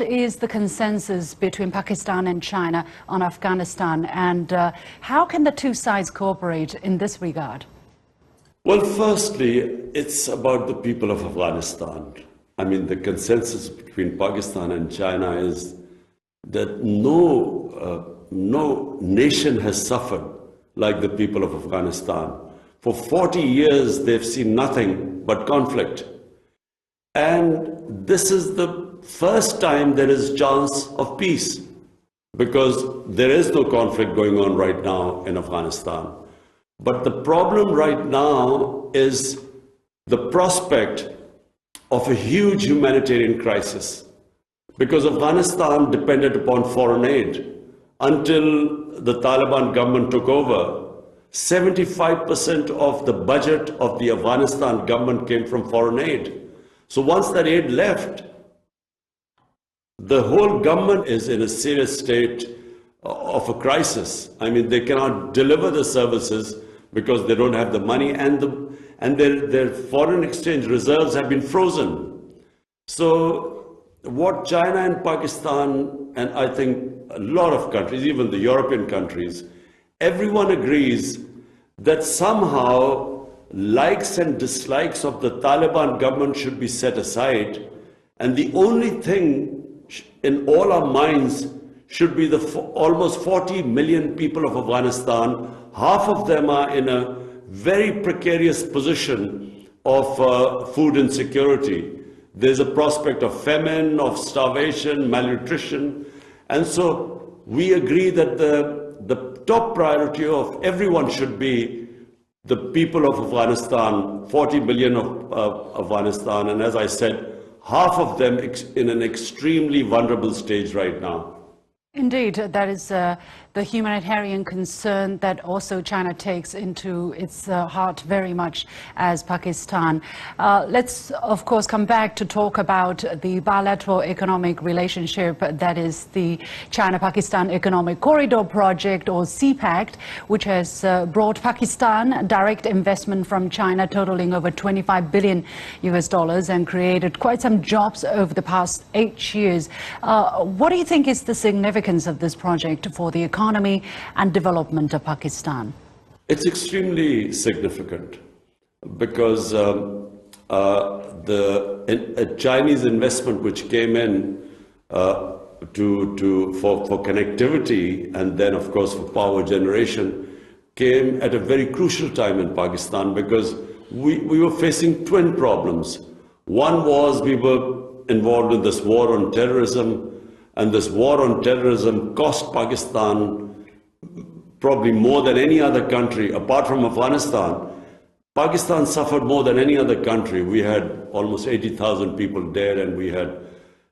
Is the consensus between Pakistan and China on Afghanistan, and how can the two sides cooperate in this regard? Well, firstly, it's about the people of Afghanistan. I mean, the consensus between Pakistan and China is that no nation has suffered like the people of Afghanistan. For 40 years, they've seen nothing but conflict. And this is the first time there is chance of peace, because there is no conflict going on right now in Afghanistan. But the problem right now is the prospect of a huge humanitarian crisis, because Afghanistan depended upon foreign aid. Until the Taliban government took over, 75% of the budget of the Afghanistan government came from foreign aid. So once that aid left, the whole government is in a serious state of a crisis. I mean, they cannot deliver the services because they don't have the money, and their foreign exchange reserves have been frozen. So what China and Pakistan, and I think a lot of countries, even the European countries, everyone agrees that somehow likes and dislikes of the Taliban government should be set aside, and the only thing in all our minds should be the almost 40 million people of Afghanistan. Half of them are in a very precarious position of food insecurity. There's a prospect of famine, of starvation, malnutrition. And so we agree that the top priority of everyone should be the people of Afghanistan, 40 million of Afghanistan. And as I said, half of them in an extremely vulnerable stage right now. Indeed, that is the humanitarian concern that also China takes into its heart very much as Pakistan. Let's, of course, come back to talk about the bilateral economic relationship, that is the China-Pakistan Economic Corridor Project, or CPEC, which has brought Pakistan direct investment from China totaling over $25 billion and created quite some jobs over the past 8 years. What do you think is the significance of this project for the economy and development of Pakistan? It's extremely significant because the Chinese investment which came in for connectivity and then of course for power generation came at a very crucial time in Pakistan, because we were facing twin problems. One was we were involved in this war on terrorism, and this war on terrorism cost Pakistan probably more than any other country, apart from Afghanistan. Pakistan suffered more than any other country. We had almost 80,000 people dead, and we had,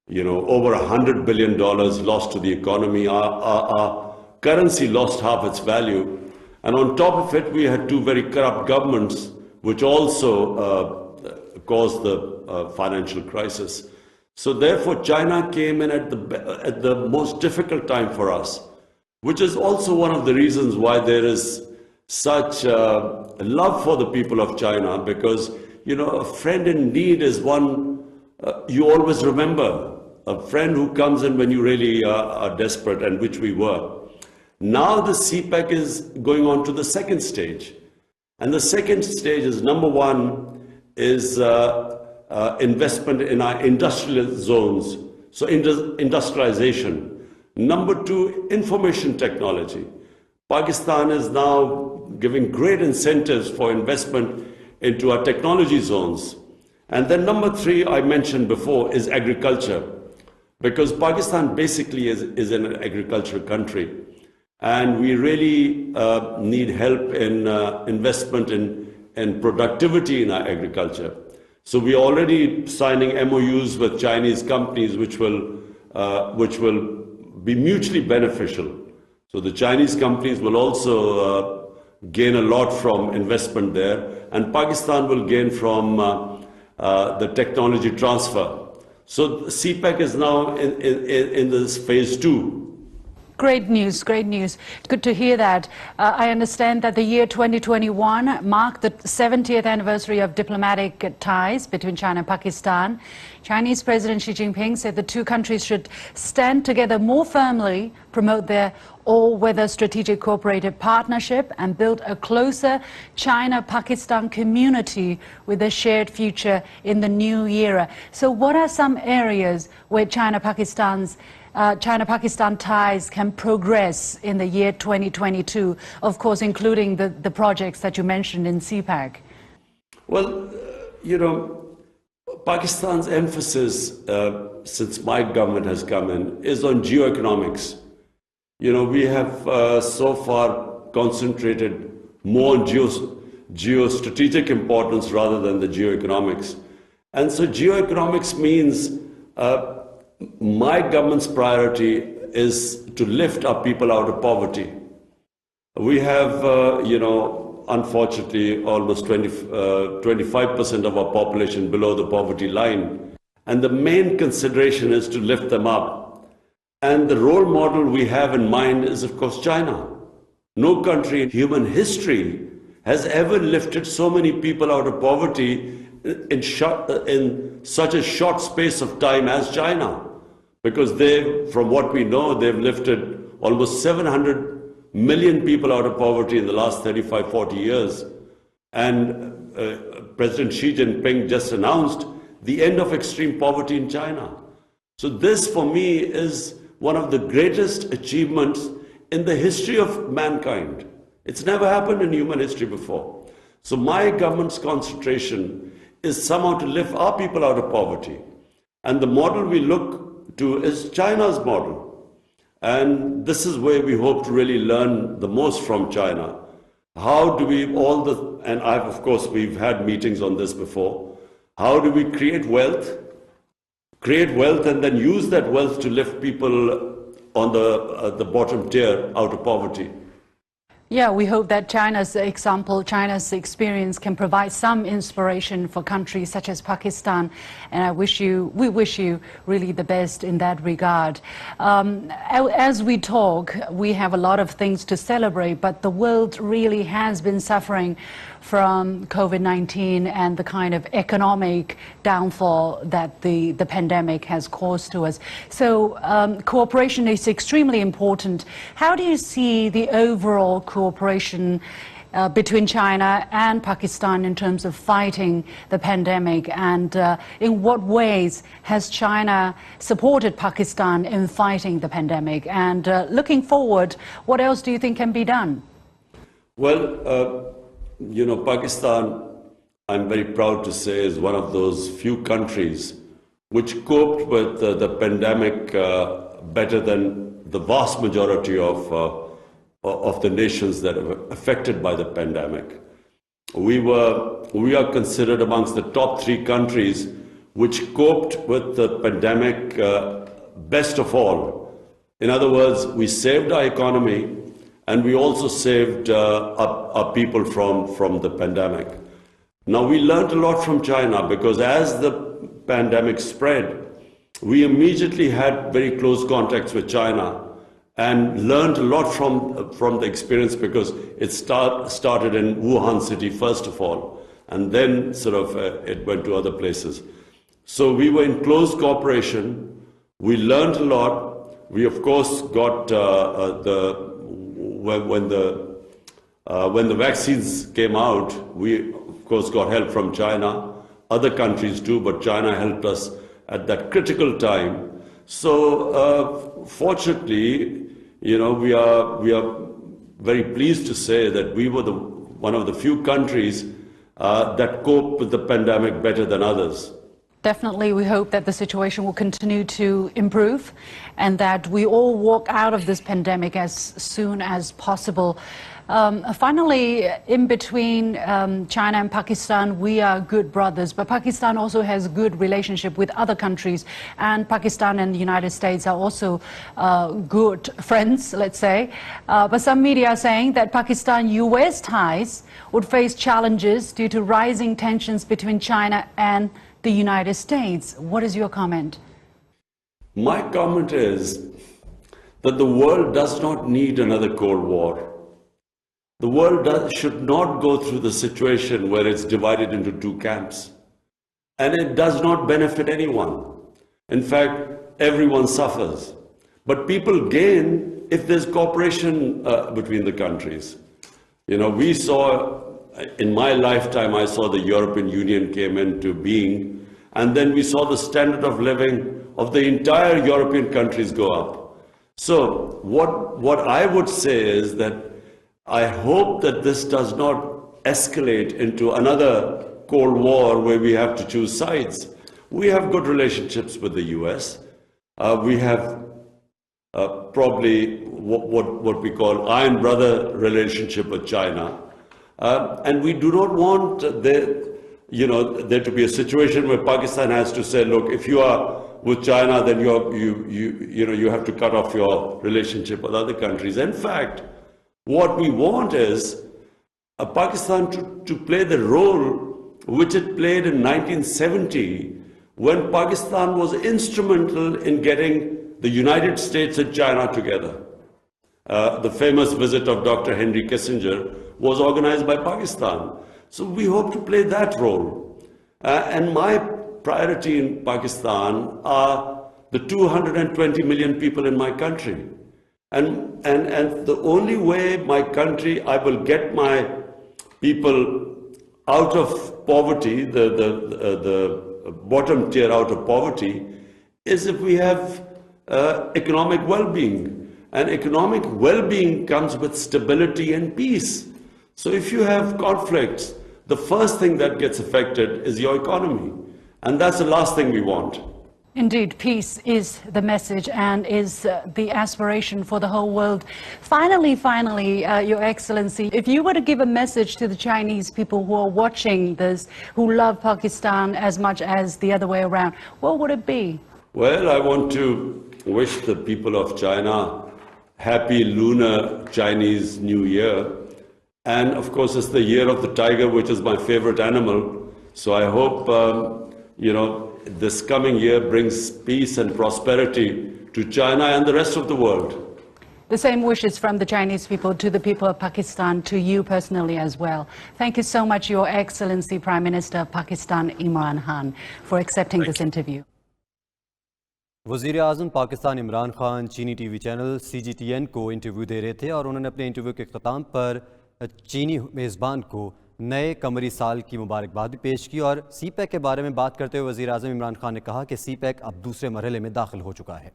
over $100 billion lost to the economy. Our currency lost half its value. And on top of it, we had two very corrupt governments, which also caused the financial crisis. So therefore, China came in at the most difficult time for us, which is also one of the reasons why there is such love for the people of China, because, a friend in need is one you always remember, a friend who comes in when you really are desperate, and which we were. Now the CPEC is going on to the second stage. And the second stage is, number one, is investment in our industrial zones, so industrialization. Number two, information technology. Pakistan is now giving great incentives for investment into our technology zones. And then number three, I mentioned before, is agriculture, because Pakistan basically is an agricultural country. And we really need help in investment in productivity in our agriculture. So we are already signing MOUs with Chinese companies which will be mutually beneficial. So the Chinese companies will also gain a lot from investment there, and Pakistan will gain from the technology transfer. So CPEC is now in this phase two. Great news, great news. Good to hear that. I understand that the year 2021 marked the 70th anniversary of diplomatic ties between China and Pakistan. Chinese President Xi Jinping said the two countries should stand together more firmly, promote their all-weather strategic cooperative partnership and build a closer China-Pakistan community with a shared future in the new era. So what are some areas where China-Pakistan ties can progress in the year 2022, of course, including the projects that you mentioned in CPAC? Well, you know, Pakistan's emphasis since my government has come in is on geoeconomics. You know, we have so far concentrated more on geostrategic importance rather than the geoeconomics. And so geoeconomics means my government's priority is to lift our people out of poverty. We have, you know, unfortunately, almost 25% of our population below the poverty line. And the main consideration is to lift them up. And the role model we have in mind is, of course, China. No country in human history has ever lifted so many people out of poverty in such a short space of time as China. Because they, from what we know, they've lifted almost 700 million people out of poverty in the last 35, 40 years. And President Xi Jinping just announced the end of extreme poverty in China. So this, for me, is one of the greatest achievements in the history of mankind. It's never happened in human history before. So my government's concentration is somehow to lift our people out of poverty. And the model we look to is China's model. And this is where we hope to really learn the most from China. How do we and of course, we've had meetings on this before. How do we create wealth and then use that wealth to lift people on the bottom tier out of poverty? Yeah, we hope that China's example, China's experience can provide some inspiration for countries such as Pakistan. And we wish you really the best in that regard. As we talk, we have a lot of things to celebrate, but the world really has been suffering from COVID-19 and the kind of economic downfall that the pandemic has caused to us. So cooperation is extremely important. How do you see the overall cooperation between China and Pakistan in terms of fighting the pandemic, and in what ways has China supported Pakistan in fighting the pandemic? And looking forward, what else do you think can be done? Well, you know, Pakistan, I'm very proud to say, is one of those few countries which coped with the pandemic better than the vast majority of the nations that are affected by the pandemic. We are considered amongst the top 3 countries which coped with the pandemic best of all. In other words, we saved our economy and we also saved our people from the pandemic. Now, we learned a lot from China because as the pandemic spread, we immediately had very close contacts with China and learned a lot from the experience, because it started in Wuhan city first of all, and then sort of it went to other places. So we were in close cooperation. We learned a lot. We of course got when the vaccines came out, we of course got help from China, other countries too, but China helped us at that critical time. So fortunately, you know, we are very pleased to say that we were one of the few countries that coped with the pandemic better than others. Definitely, we hope that the situation will continue to improve and that we all walk out of this pandemic as soon as possible. Finally, in between China and Pakistan, we are good brothers, but Pakistan also has good relationship with other countries, and Pakistan and the United States are also good friends, let's say. But some media are saying that Pakistan-US ties would face challenges due to rising tensions between China and the United States. What is your comment? My comment is that the world does not need another Cold War. The world should not go through the situation where it's divided into two camps. And it does not benefit anyone. In fact, everyone suffers. But people gain if there's cooperation between the countries. You know, we saw, in my lifetime, I saw the European Union came into being, and then we saw the standard of living of the entire European countries go up. So what I would say is that I hope that this does not escalate into another Cold War where we have to choose sides. We have good relationships with the US. We have probably what we call iron brother relationship with China. And we do not want there to be a situation where Pakistan has to say, look, if you are with China, then you have to cut off your relationship with other countries. In fact, what we want is Pakistan to play the role which it played in 1970 when Pakistan was instrumental in getting the United States and China together. The famous visit of Dr. Henry Kissinger was organized by Pakistan. So we hope to play that role. And my priority in Pakistan are the 220 million people in my country. And the only way my country, I will get my people out of poverty, the bottom tier out of poverty, is if we have economic well-being. And economic well-being comes with stability and peace. So if you have conflicts, the first thing that gets affected is your economy. And that's the last thing we want. Indeed, peace is the message and is the aspiration for the whole world. Finally, Your Excellency, if you were to give a message to the Chinese people who are watching this, who love Pakistan as much as the other way around, what would it be? Well, I want to wish the people of China happy lunar Chinese New Year. And of course, it's the year of the tiger, which is my favorite animal. So I hope, this coming year brings peace and prosperity to China and the rest of the world. The same wishes from the Chinese people to the people of Pakistan, to you personally as well. Thank you so much, Your Excellency, Prime Minister of Pakistan, Imran Khan, for accepting this interview. वज़ीर आज़म पाकिस्तान इमरान खान चीनी TV channel CGTN को interview दे रहे थे और उन्होंने अपने interview के ख़त्म पर चीनी मेज़बान को नए कमरी साल की मुबारकबाद भी पेश की और CPEC के बारे में बात करते हुए वज़ीर आज़म इमरान खान ने कहा कि CPEC अब दूसरे मरहले में दाखिल हो चुका है।